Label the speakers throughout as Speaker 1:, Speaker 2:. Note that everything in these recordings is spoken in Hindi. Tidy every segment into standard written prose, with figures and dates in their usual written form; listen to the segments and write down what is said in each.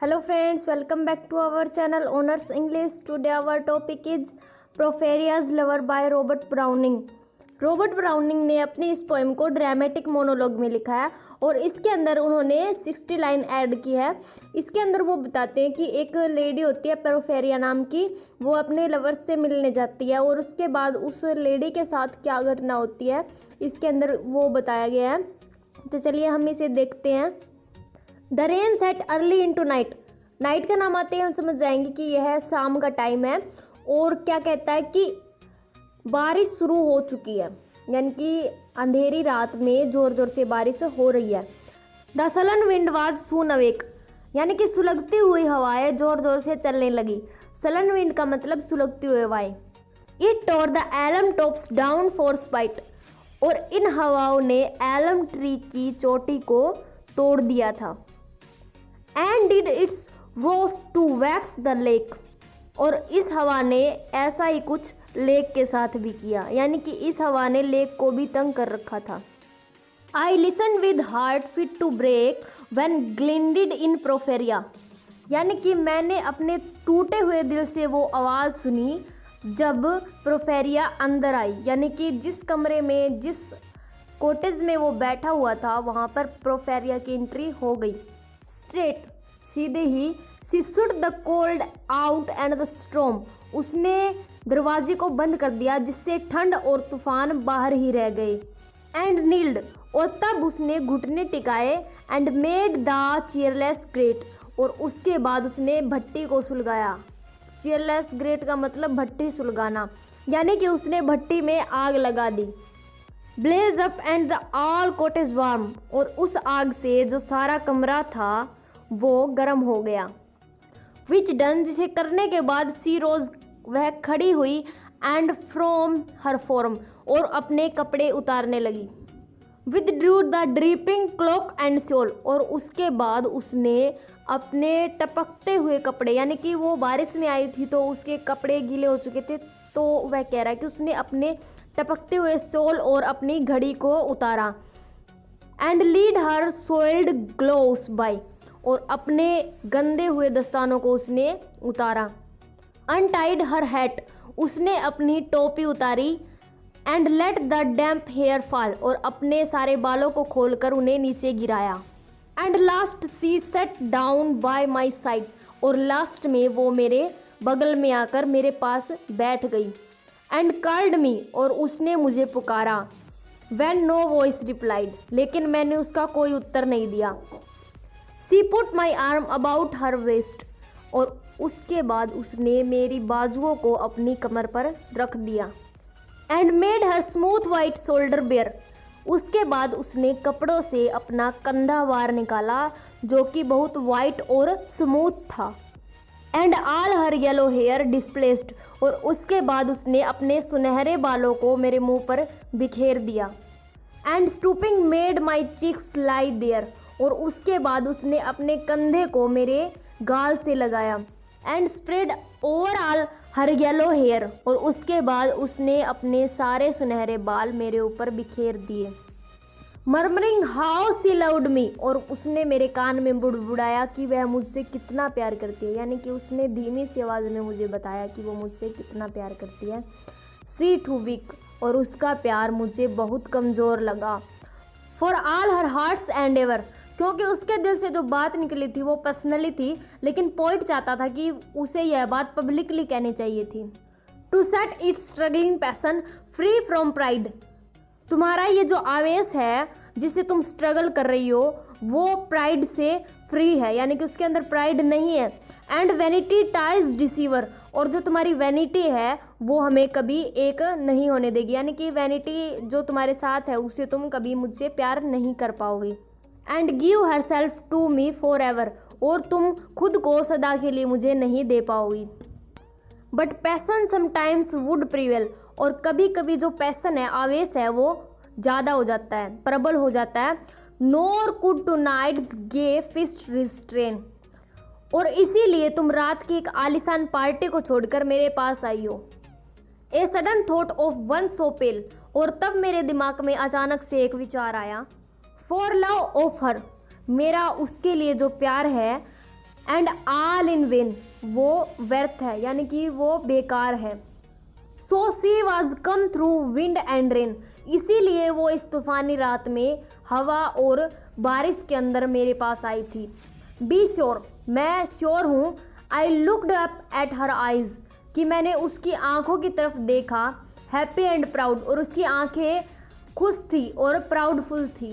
Speaker 1: Hello friends, welcome back to our channel Honors English. Today our topic is Propheria's Lover by Robert Browning. Robert browning ने अपनी इस पोएम को ड्रामेटिक मोनोलॉग में लिखा है और इसके अंदर उन्होंने 60 लाइन ऐड की है। इसके अंदर वो बताते हैं कि एक लेडी होती है प्रोफेरिया नाम की, वो अपने लवर से मिलने जाती है और उसके बाद उस लेडी के साथ क्या घटना होती है इसके अंदर वो बताया गया है। तो चलिए हम इसे देखते हैं। The rain set early into night. Night का नाम आते ही हम समझ जाएंगे कि यह शाम का टाइम है और क्या कहता है कि बारिश शुरू हो चुकी है, यानी कि अंधेरी रात में ज़ोर ज़ोर से बारिश हो रही है। The sullen wind was soon awake, यानी कि सुलगती हुई हवाएं ज़ोर ज़ोर से चलने लगी। सलन विंड का मतलब सुलगती हुई हवाएं। It tore the elm tops down for spite, और इन हवाओं ने एलम ट्री की चोटी को तोड़ दिया था। And did its rose to vex the lake, और इस हवा ने ऐसा ही कुछ लेक के साथ भी किया, यानी कि इस हवा ने लेक को भी तंग कर रखा था। I listen with heart fit to break when glided in Porphyria, यानी कि मैंने अपने टूटे हुए दिल से वो आवाज़ सुनी जब प्रोफेरिया अंदर आई, यानी कि जिस कमरे में जिस कॉटेज में वो बैठा हुआ था वहाँ पर प्रोफेरिया की एंट्री हो गई। स्ट्रेट सीधे ही she shut the cold out and the storm, उसने दरवाजे को बंद कर दिया जिससे ठंड और तूफान बाहर ही रह गए। एंड नील्ड, और तब उसने घुटने टिकाए। एंड मेड द चेयरलेस ग्रेट, और उसके बाद उसने भट्टी को सुलगाया। चेयरलेस ग्रेट का मतलब भट्टी सुलगाना, यानी कि उसने भट्टी में आग लगा दी। Blaze up and the all cottage warm, और उस आग से जो सारा कमरा था वो गर्म हो गया। विच डन, जिसे करने के बाद सी रोज, वह खड़ी हुई। एंड फ्रॉम हर फॉर्म, और अपने कपड़े उतारने लगी। Withdrew the dripping cloak and shawl, और उसके बाद उसने अपने टपकते हुए कपड़े, यानी कि वो बारिश में आई थी तो उसके कपड़े गीले हो चुके थे, तो वह कह रहा है कि उसने अपने टपकते हुए शॉल और अपनी घड़ी को उतारा। And laid her soiled gloves by, और अपने गंदे हुए दस्तानों को उसने उतारा। अनटाइड हर हैट, उसने अपनी टोपी उतारी। And let the damp hair fall, और अपने सारे बालों को खोलकर उन्हें नीचे गिराया। And last she sat down by my side, और लास्ट में वो मेरे बगल में आकर मेरे पास बैठ गई। एंड कॉल्ड मी, और उसने मुझे पुकारा। व्हेन नो वॉइस रिप्लाइड, लेकिन मैंने उसका कोई उत्तर नहीं दिया। She put my arm about her waist, और उसके बाद उसने मेरी बाजुओं को अपनी कमर पर रख दिया। And made her smooth white shoulder bare, उसके बाद उसने कपड़ों से अपना कंधा बाहर निकाला जो कि बहुत वाइट और स्मूथ था। And all her yellow hair displaced, और उसके बाद उसने अपने सुनहरे बालों को मेरे मुंह पर बिखेर दिया। And stooping made my cheeks lie there, और उसके बाद उसने अपने कंधे को मेरे गाल से लगाया। And spread over all her yellow hair, और उसके बाद उसने अपने सारे सुनहरे बाल मेरे ऊपर बिखेर दिए। Murmuring how she loved me, और उसने मेरे कान में बुड़बुड़ाया कि वह मुझसे कितना प्यार करती है, यानी कि उसने धीमी सी आवाज़ में मुझे बताया कि वो मुझसे कितना प्यार करती है। सी टू वीक, और उसका प्यार मुझे बहुत कमज़ोर लगा। For all her hearts and ever, क्योंकि उसके दिल से जो बात निकली थी वो पर्सनली थी, लेकिन पोइट चाहता था कि उसे यह बात पब्लिकली कहनी चाहिए थी। To set its struggling passion free from pride, तुम्हारा ये जो आवेश है जिससे तुम स्ट्रगल कर रही हो वो प्राइड से फ्री है, यानी कि उसके अंदर प्राइड नहीं है। एंड वैनिटी टाइज डिसीवर, और जो तुम्हारी वैनिटी है वो हमें कभी एक नहीं होने देगी, यानी कि वैनिटी जो तुम्हारे साथ है उससे तुम कभी मुझसे प्यार नहीं कर पाओगी। And give herself to me forever, और तुम खुद को सदा के लिए मुझे नहीं दे पाओगी। But passion sometimes would prevail, और कभी कभी जो पैसन है, आवेश है, वो ज़्यादा हो जाता है, प्रबल हो जाता है। Nor could tonight's gay feast restrain, और इसीलिए तुम रात की एक आलिशान पार्टी को छोड़कर मेरे पास आई हो। A sudden thought of one so pale, और तब मेरे दिमाग में अचानक से एक विचार आया। फॉर लव ऑफ हर, मेरा उसके लिए जो प्यार है, एंड ऑल इन वेन, वो व्यर्थ है यानी कि वो बेकार है। So she was come through wind and rain, इसीलिए वो इस तूफानी रात में हवा और बारिश के अंदर मेरे पास आई थी। बी श्योर, मैं श्योर हूँ। I looked up at her eyes, कि मैंने उसकी आंखों की तरफ देखा। हैप्पी एंड प्राउड, और उसकी आंखें खुश थी और प्राउडफुल थी।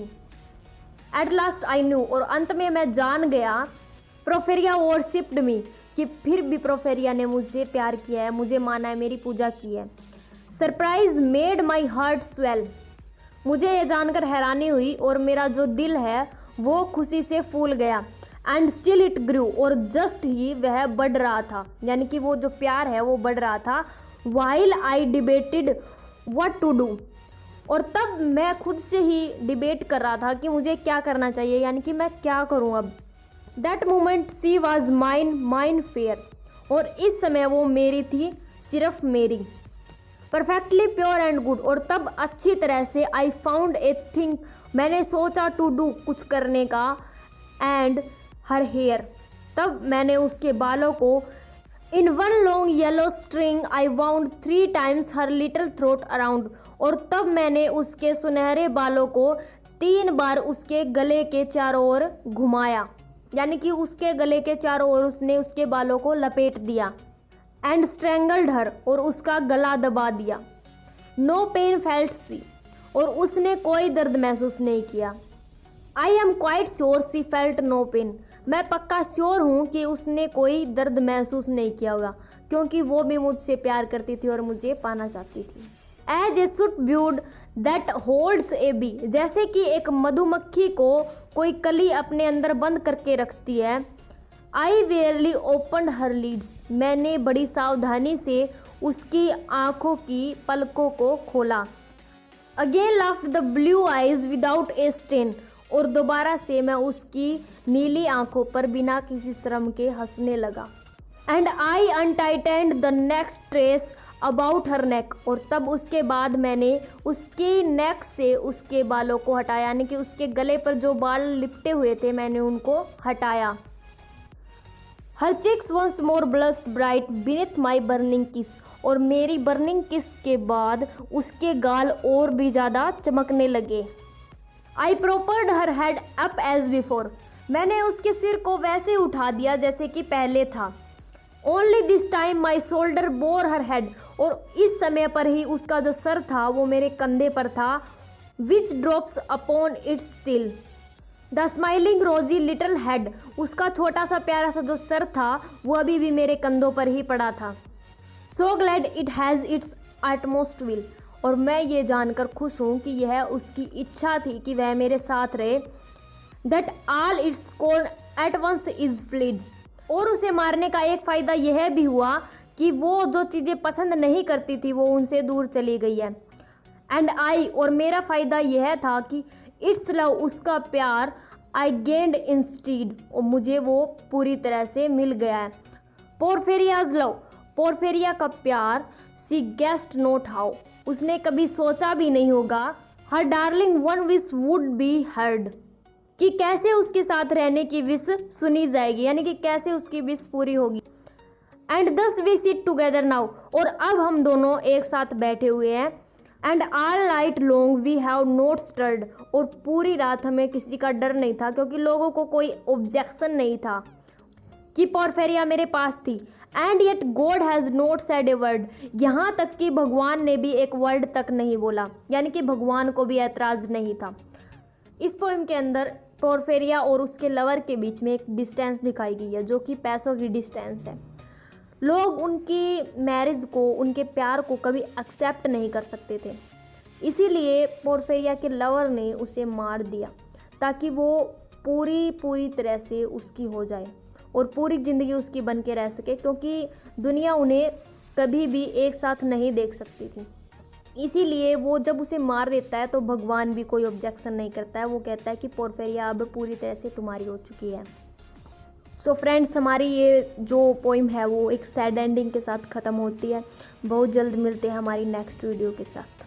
Speaker 1: एट लास्ट आई न्यू, और अंत में मैं जान गया। प्रोफेरिया वर्शिप्ड मी, कि फिर भी प्रोफेरिया ने मुझसे प्यार किया है, मुझे माना है, मेरी पूजा की है। Surprise made my heart swell, मुझे ये जानकर हैरानी हुई और मेरा जो दिल है वो खुशी से फूल गया। एंड स्टिल इट ग्रू, और जस्ट ही वह बढ़ रहा था, यानी कि वो जो प्यार है वो बढ़ रहा था। While I debated what to do, और तब मैं खुद से ही डिबेट कर रहा था कि मुझे क्या करना चाहिए, यानी कि मैं क्या करूं अब। That moment she was mine fair, और इस समय वो मेरी थी, सिर्फ मेरी। परफेक्टली प्योर एंड गुड, और तब अच्छी तरह से आई फाउंड ए थिंग, मैंने सोचा टू डू, कुछ करने का। एंड हर हेयर, तब मैंने उसके बालों को in one long yellow string I wound 3 times her little throat around, और तब मैंने उसके सुनहरे बालों को 3 बार उसके गले के चारों ओर घुमाया, यानी कि उसके गले के चारों ओर उसने उसके बालों को लपेट दिया। एंड स्ट्रेंगल्ड हर, और उसका गला दबा दिया। नो पेन फेल्ट सी, और उसने कोई दर्द महसूस नहीं किया। I am quite sure she felt no pain, मैं पक्का श्योर हूँ कि उसने कोई दर्द महसूस नहीं किया होगा, क्योंकि वो भी मुझसे प्यार करती थी और मुझे पाना चाहती थी। As a shut bud that holds a bee, जैसे कि एक मधुमक्खी को कोई कली अपने अंदर बंद करके रखती है। आई वेयरली ओपनड हर लीड्स, मैंने बड़ी सावधानी से उसकी आंखों की पलकों को खोला। Again laughed the blue eyes without a stain, और दोबारा से मैं उसकी नीली आंखों पर बिना किसी शर्म के हंसने लगा। And I untightened the next tress about her neck, और तब उसके बाद मैंने उसकी नेक से उसके बालों को हटाया, यानी कि उसके गले पर जो बाल लिपटे हुए थे मैंने उनको हटाया। Her cheeks once more blushed bright beneath my burning kiss, और मेरी बर्निंग किस के बाद उसके गाल और भी ज़्यादा चमकने लगे। I propped her head up as before, मैंने उसके सिर को वैसे उठा दिया जैसे कि पहले था। Only this time my shoulder bore her head, और इस समय पर ही उसका जो सर था वो मेरे कंधे पर था। Which drops upon its still the smiling rosy little head, उसका छोटा सा प्यारा सा जो सर था वो अभी भी मेरे कंधों पर ही पड़ा था। So glad it has its utmost will, और मैं ये जानकर खुश हूँ कि यह उसकी इच्छा थी कि वह मेरे साथ रहे। दैट ऑल इट्स कोन एट वंस इज फ्लीड, और उसे मारने का एक फ़ायदा यह भी हुआ कि वो जो चीज़ें पसंद नहीं करती थी वो उनसे दूर चली गई है। एंड आई, और मेरा फ़ायदा यह था कि इट्स लव, उसका प्यार, आई गेंड इंस्टीड, और मुझे वो पूरी तरह से मिल गया है। पोरफेरियाज लव, पोरफेरिया का प्यार। सी गेस्ट नोट हाउ, उसने कभी सोचा भी नहीं होगा। Her darling one wish would be heard, कि कैसे उसके साथ रहने की विश सुनी जाएगी, यानी कि कैसे उसकी विश पूरी होगी। एंड दस वी सिट टुगेदर नाउ, और अब हम दोनों एक साथ बैठे हुए हैं। And all night long we have not stirred, और पूरी रात हमें किसी का डर नहीं था, क्योंकि लोगों को कोई ऑब्जेक्शन नहीं था कि पोरफेरिया मेरे पास थी। And yet God has not said a word, यहाँ तक कि भगवान ने भी एक वर्ड तक नहीं बोला, यानी कि भगवान को भी ऐतराज़ नहीं था। इस पोएम के अंदर पोरफेरिया और उसके लवर के बीच में एक डिस्टेंस दिखाई गई है, जो कि पैसों की डिस्टेंस है। लोग उनकी मैरिज को, उनके प्यार को कभी एक्सेप्ट नहीं कर सकते थे, इसीलिए पोरफेरिया के लवर ने उसे मार दिया ताकि वो पूरी तरह से उसकी हो जाए और पूरी ज़िंदगी उसकी बन के रह सके, क्योंकि दुनिया उन्हें कभी भी एक साथ नहीं देख सकती थी। इसीलिए वो जब उसे मार देता है तो भगवान भी कोई ऑब्जेक्शन नहीं करता है, वो कहता है कि पोरफेरिया अब पूरी तरह से तुम्हारी हो चुकी है। सो फ्रेंड्स, हमारी ये जो पोइम है वो एक सैड एंडिंग के साथ ख़त्म होती है। बहुत जल्द मिलते हैं हमारी नेक्स्ट वीडियो के साथ।